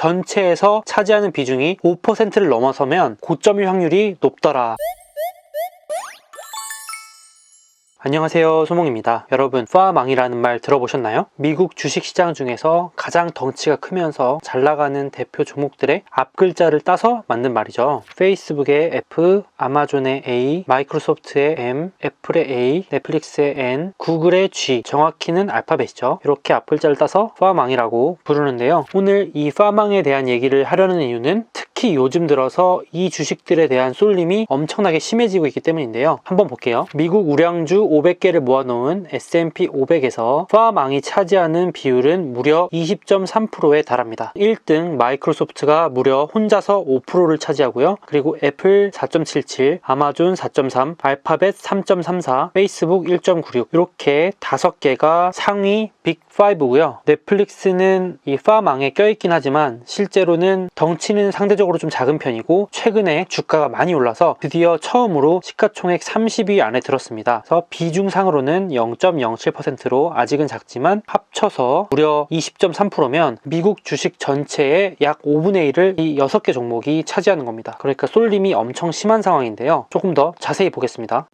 전체에서 차지하는 비중이 5%를 넘어서면 고점일 확률이 높더라. 안녕하세요, 소몽입니다. 여러분, 파망이라는 말 들어보셨나요? 미국 주식시장 중에서 가장 덩치가 크면서 잘 나가는 대표 종목들의 앞글자를 따서 만든 말이죠. 페이스북의 F, 아마존의 A, 마이크로소프트의 M, 애플의 A, 넷플릭스의 N, 구글의 G, 정확히는 알파벳이죠. 이렇게 앞글자를 따서 파망이라고 부르는데요. 오늘 이 파망에 대한 얘기를 하려는 이유는 특히 요즘 들어서 이 주식들에 대한 쏠림이 엄청나게 심해지고 있기 때문인데요. 한번 볼게요. 미국 우량주 500개를 모아놓은 S&P 500에서 파망이 차지하는 비율은 무려 20.3%에 달합니다. 1등 마이크로소프트가 무려 혼자서 5%를 차지하고요. 그리고 애플 4.77, 아마존 4.3, 알파벳 3.34, 페이스북 1.96 이렇게 5개가 상위 빅5고요. 넷플릭스는 이 파망에 껴있긴 하지만 실제로는 덩치는 상대적으로 좀 작은 편이고 최근에 주가가 많이 올라서 드디어 처음으로 시가총액 30위 안에 들었습니다. 그래서 비중상으로는 0.07%로 아직은 작지만 합쳐서 무려 20.3%면 미국 주식 전체의 약 5분의 1을 이 6개 종목이 차지하는 겁니다. 그러니까 쏠림이 엄청 심한 상황인데요. 조금 더 자세히 보겠습니다.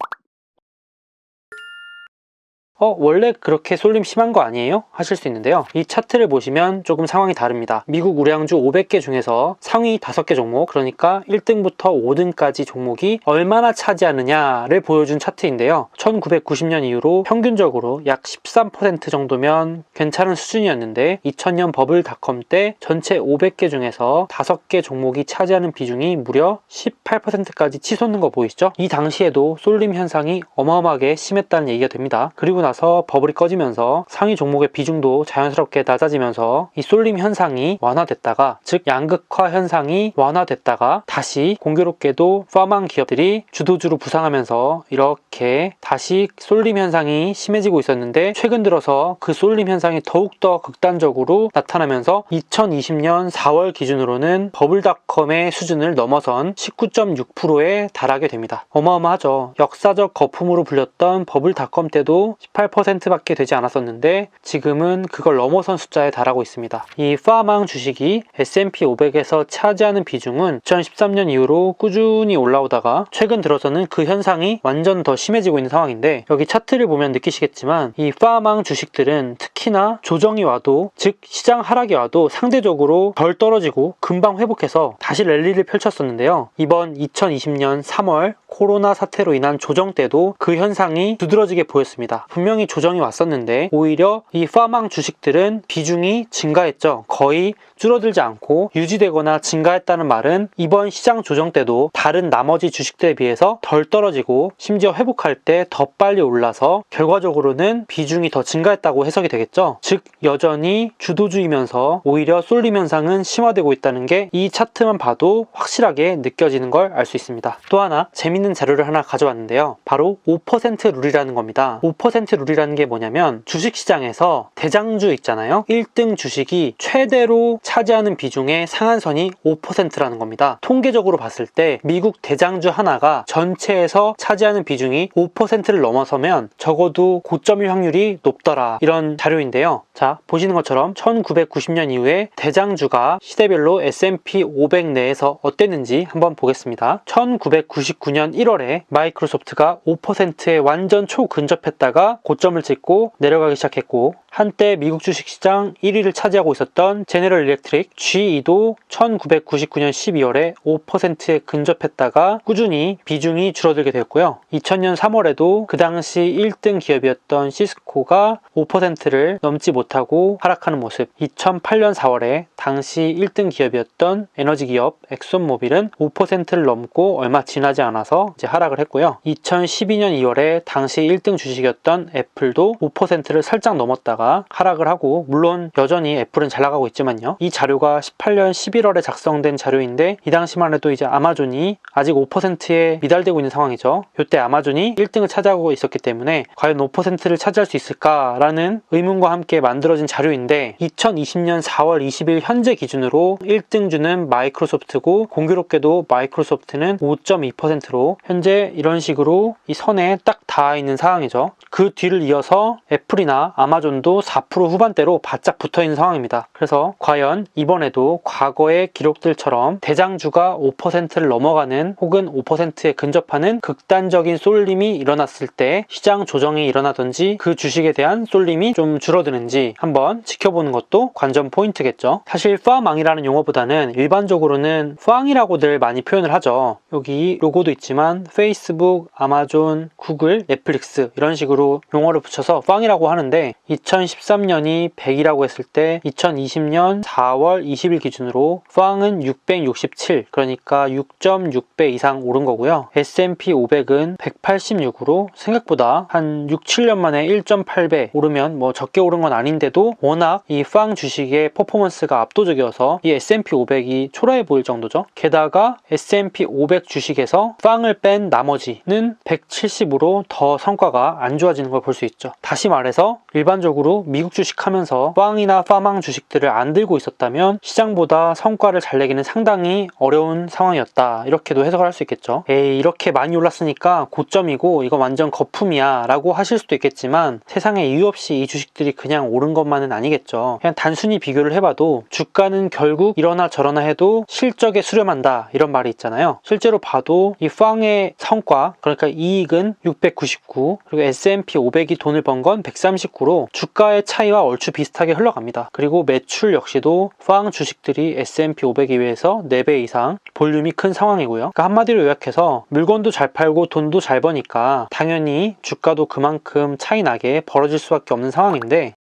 원래 그렇게 쏠림 심한 거 아니에요? 하실 수 있는데요. 이 차트를 보시면 조금 상황이 다릅니다. 미국 우량주 500개 중에서 상위 5개 종목, 그러니까 1등부터 5등까지 종목이 얼마나 차지하느냐를 보여준 차트인데요. 1990년 이후로 평균적으로 약 13% 정도면 괜찮은 수준이었는데 2000년 버블닷컴 때 전체 500개 중에서 5개 종목이 차지하는 비중이 무려 18%까지 치솟는 거 보이시죠? 이 당시에도 쏠림 현상이 어마어마하게 심했다는 얘기가 됩니다. 그리고 나서 버블이 꺼지면서 상위 종목의 비중도 자연스럽게 낮아지면서 이 쏠림 현상이 완화됐다가, 즉 양극화 현상이 완화됐다가 다시 공교롭게도 파망 기업들이 주도주로 부상하면서 이렇게 다시 쏠림 현상이 심해지고 있었는데 최근 들어서 그 쏠림 현상이 더욱더 극단적으로 나타나면서 2020년 4월 기준으로는 버블닷컴의 수준을 넘어선 19.6%에 달하게 됩니다. 어마어마하죠. 역사적 거품으로 불렸던 버블닷컴 때도 18%밖에 되지 않았었는데 지금은 그걸 넘어선 숫자에 달하고 있습니다. 이 파망 주식이 S&P 500에서 차지하는 비중은 2013년 이후로 꾸준히 올라오다가 최근 들어서는 그 현상이 완전 더 심해지고 있는 상황인데, 여기 차트를 보면 느끼시겠지만 이 파망 주식들은 특히나 조정이 와도, 즉 시장 하락이 와도 상대적으로 덜 떨어지고 금방 회복해서 다시 랠리를 펼쳤었는데요. 이번 2020년 3월 코로나 사태로 인한 조정 때도 그 현상이 두드러지게 보였습니다. 분명히 조정이 왔었는데 오히려 이 파망 주식들은 비중이 증가했죠. 거의 줄어들지 않고 유지되거나 증가했다는 말은 이번 시장 조정 때도 다른 나머지 주식들에 비해서 덜 떨어지고 심지어 회복할 때 더 빨리 올라서 결과적으로는 비중이 더 증가했다고 해석이 되겠죠. 즉 여전히 주도주이면서 오히려 쏠림 현상은 심화되고 있다는 게 이 차트만 봐도 확실하게 느껴지는 걸 알 수 있습니다. 또 하나 재밌는 자료를 하나 가져왔는데요. 바로 5% 룰이라는 겁니다. 5% 룰이라는 게 뭐냐면 주식시장에서 대장주 있잖아요. 1등 주식이 최대로 차지하는 비중의 상한선이 5%라는 겁니다. 통계적으로 봤을 때 미국 대장주 하나가 전체에서 차지하는 비중이 5%를 넘어서면 적어도 고점일 확률이 높더라, 이런 자료인데요. 자, 보시는 것처럼 1990년 이후에 대장주가 시대별로 S&P 500 내에서 어땠는지 한번 보겠습니다. 1999년 1월에 마이크로소프트가 5%에 완전 초근접했다가 고점을 찍고 내려가기 시작했고, 한때 미국 주식시장 1위를 차지하고 있었던 제너럴 일렉트릭 GE도 1999년 12월에 5%에 근접했다가 꾸준히 비중이 줄어들게 되었고요. 2000년 3월에도 그 당시 1등 기업이었던 시스코가 5%를 넘지 못하고 하락하는 모습, 2008년 4월에 당시 1등 기업이었던 에너지 기업 엑손모빌은 5%를 넘고 얼마 지나지 않아서 이제 하락을 했고요. 2012년 2월에 당시 1등 주식이었던 애플도 5%를 살짝 넘었다가 하락을 하고, 물론 여전히 애플은 잘 나가고 있지만요. 이 자료가 18년 11월에 작성된 자료인데 이 당시만 해도 이제 아마존이 아직 5%에 미달되고 있는 상황이죠. 이때 아마존이 1등을 차지하고 있었기 때문에 과연 5%를 차지할 수 있을까라는 의문과 함께 만들어진 자료인데, 2020년 4월 20일 현재 기준으로 1등주는 마이크로소프트고 공교롭게도 마이크로소프트는 5.2%로 현재 이런 식으로 이 선에 딱 닿아 있는 상황이죠. 그 뒤를 이어서 애플이나 아마존도 이번에도 4% 후반대로 바짝 붙어있는 상황입니다. 그래서 과연 이번에도 과거의 기록들처럼 대장주가 5%를 넘어가는 혹은 5%에 근접하는 극단적인 쏠림이 일어났을 때 시장 조정이 일어나든지 그 주식에 대한 쏠림이 좀 줄어드는지 한번 지켜보는 것도 관전 포인트겠죠. 사실 파망이라는 용어보다는 일반적으로는 팡이라고들 많이 표현을 하죠. 여기 로고도 있지만 페이스북, 아마존, 구글, 넷플릭스 이런 식으로 용어를 붙여서 팡이라고 하는데 2013년이 100이라고 했을 때 2020년 4월 20일 기준으로 팡은 667, 그러니까 6.6배 이상 오른 거고요. S&P 500은 186으로 생각보다 한 6, 7년 만에 1.8배 오르면 뭐 적게 오른 건 아닌데도 워낙 이 팡 주식의 퍼포먼스가 압도적이어서 이 S&P 500이 초라해 보일 정도죠. 게다가 S&P 500 주식에서 팡을 뺀 나머지는 170으로 더 성과가 안 좋아지는 걸 볼 수 있죠. 다시 말해서 일반적으로 미국 주식 하면서 팡이나 파망 주식들을 안 들고 있었다면 시장보다 성과를 잘 내기는 상당히 어려운 상황이었다, 이렇게도 해석을 할 수 있겠죠. 에이, 이렇게 많이 올랐으니까 고점이고 이거 완전 거품이야 라고 하실 수도 있겠지만 세상에 이유 없이 이 주식들이 그냥 오른 것만은 아니겠죠. 그냥 단순히 비교를 해봐도 주가는 결국 이러나 저러나 해도 실적에 수렴한다, 이런 말이 있잖아요. 실제로 봐도 이 팡의 성과, 그러니까 이익은 699, 그리고 S&P 500이 돈을 번 건 139로 주가의 차이와 얼추 비슷하게 흘러갑니다. 그리고 매출 역시도 팡 주식들이 S&P 500에 비해서 4배 이상 볼륨이 큰 상황이고요. 그러니까 한마디로 요약해서 물건도 잘 팔고 돈도 잘 버니까 당연히 주가도 그만큼 차이 나게 벌어질 수밖에 없는 상황인데,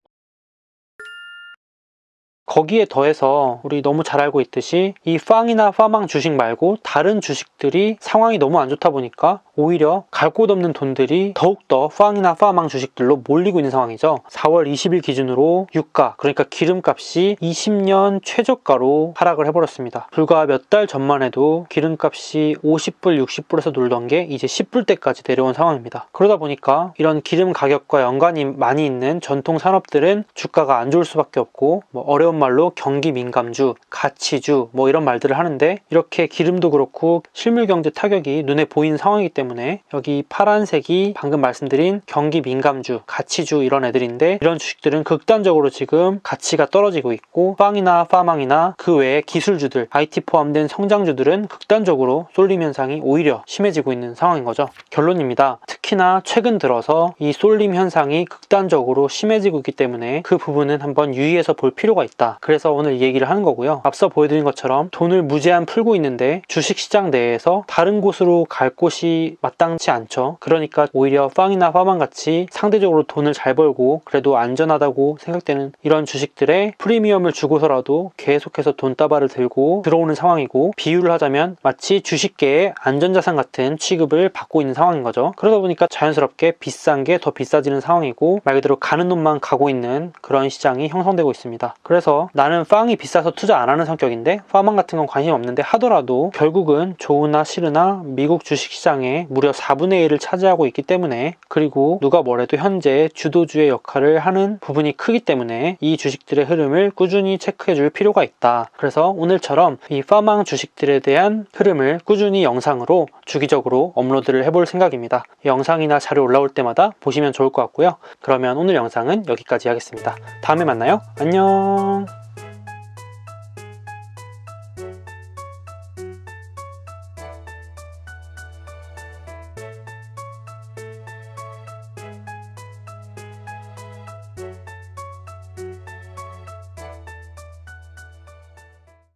거기에 더해서 우리 너무 잘 알고 있듯이 이 팡이나 파망 주식 말고 다른 주식들이 상황이 너무 안 좋다 보니까 오히려 갈 곳 없는 돈들이 더욱더 팡이나 파망 주식들로 몰리고 있는 상황이죠. 4월 20일 기준으로 유가, 그러니까 기름값이 20년 최저가로 하락을 해버렸습니다. 불과 몇 달 전만 해도 기름값이 50불, 60불에서 놀던 게 이제 10불대까지 내려온 상황입니다. 그러다 보니까 이런 기름 가격과 연관이 많이 있는 전통 산업들은 주가가 안 좋을 수밖에 없고, 뭐 어려운 말로 경기 민감주, 가치주 뭐 이런 말들을 하는데, 이렇게 기름도 그렇고 실물 경제 타격이 눈에 보이는 상황이기 때문에 여기 파란색이 방금 말씀드린 경기 민감주, 가치주 이런 애들인데, 이런 주식들은 극단적으로 지금 가치가 떨어지고 있고 팡이나 파망이나 그 외의 기술주들, IT 포함된 성장주들은 극단적으로 쏠림 현상이 오히려 심해지고 있는 상황인 거죠. 결론입니다. 특히나 최근 들어서 이 쏠림 현상이 극단적으로 심해지고 있기 때문에 그 부분은 한번 유의해서 볼 필요가 있다. 그래서 오늘 이 얘기를 하는 거고요. 앞서 보여드린 것처럼 돈을 무제한 풀고 있는데 주식시장 내에서 다른 곳으로 갈 곳이 마땅치 않죠. 그러니까 오히려 팡이나 파망 같이 상대적으로 돈을 잘 벌고 그래도 안전하다고 생각되는 이런 주식들의 프리미엄을 주고서라도 계속해서 돈다발을 들고 들어오는 상황이고, 비유를 하자면 마치 주식계의 안전자산 같은 취급을 받고 있는 상황인 거죠. 그러다 보니까 자연스럽게 비싼 게 더 비싸지는 상황이고 말 그대로 가는 놈만 가고 있는 그런 시장이 형성되고 있습니다. 그래서 나는 팡이 비싸서 투자 안 하는 성격인데 파망 같은 건 관심 없는데 하더라도 결국은 좋으나 싫으나 미국 주식시장에 무려 4분의 1을 차지하고 있기 때문에, 그리고 누가 뭐래도 현재 주도주의 역할을 하는 부분이 크기 때문에 이 주식들의 흐름을 꾸준히 체크해 줄 필요가 있다. 그래서 오늘처럼 이 파망 주식들에 대한 흐름을 꾸준히 영상으로 주기적으로 업로드를 해볼 생각입니다. 영상이나 자료 올라올 때마다 보시면 좋을 것 같고요. 그러면 오늘 영상은 여기까지 하겠습니다. 다음에 만나요. 안녕.